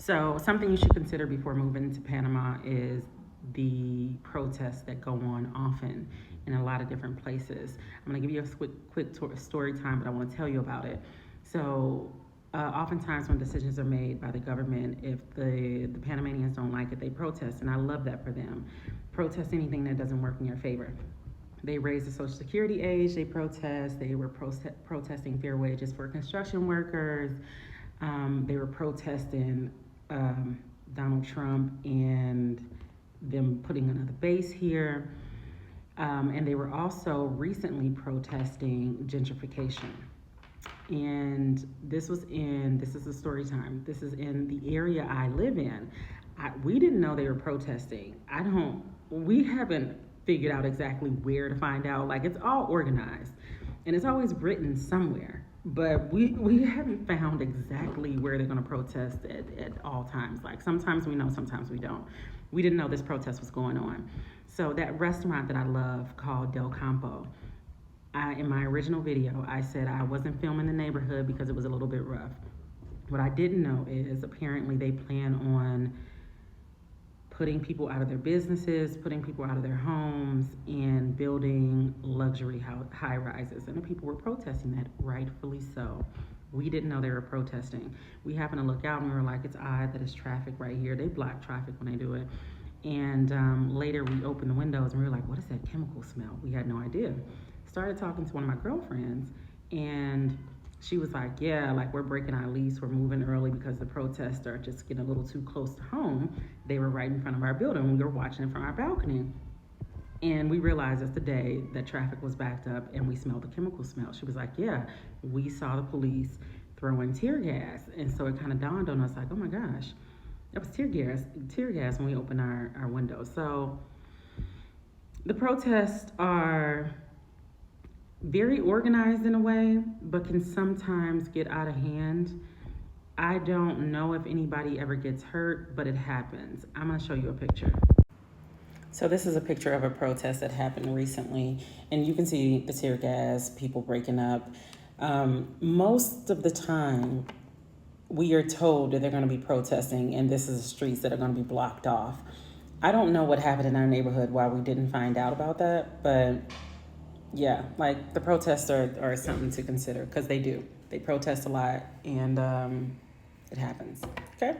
So something you should consider before moving to Panama is the protests that go on often in a lot of different places. I'm going to give you a quick story time, but I want to tell you about it. So oftentimes when decisions are made by the government, if the Panamanians don't like it, they protest, and I love that for them. Protest anything that doesn't work in your favor. They raised the Social Security age, they protest. They were protesting fair wages for construction workers. They were protesting Donald Trump and them putting another base here. And they were also recently protesting gentrification. And this is the story time. This is in the area I live in. We didn't know they were protesting. We haven't figured out exactly where to find out. Like, it's all organized and it's always written somewhere, but we haven't found exactly where they're going to protest at all times. Like, sometimes we know, sometimes we don't. We didn't know this protest was going on. So that restaurant that I love called Del Campo, in my original video, I said I wasn't filming the neighborhood because it was a little bit rough. What I didn't know is apparently they plan on putting people out of their businesses, putting people out of their homes, and building luxury high rises. And the people were protesting that, rightfully so. We didn't know they were protesting. We happened to look out and we were like, it's odd that it's traffic right here. They block traffic when they do it. And later we opened the windows and we were like, what is that chemical smell? We had no idea. Started talking to one of my girlfriends, and she was like, yeah, like, we're breaking our lease, we're moving early because the protests are just getting a little too close to home. They were right in front of our building. We were watching it from our balcony. And we realized that's the day that traffic was backed up and we smelled the chemical smell. She was like, yeah, we saw the police throwing tear gas. And so it kind of dawned on us like, oh my gosh, that was tear gas when we opened our windows. So the protests are very organized in a way, but can sometimes get out of hand. I don't know if anybody ever gets hurt, but it happens. I'm gonna show you a picture. So this is a picture of a protest that happened recently, and you can see the tear gas, people breaking up. Most of the time, we are told that they're gonna be protesting, and this is the streets that are gonna be blocked off. I don't know what happened in our neighborhood, why we didn't find out about that, but yeah, like, the protests are something to consider, because they protest a lot, and it happens. Okay.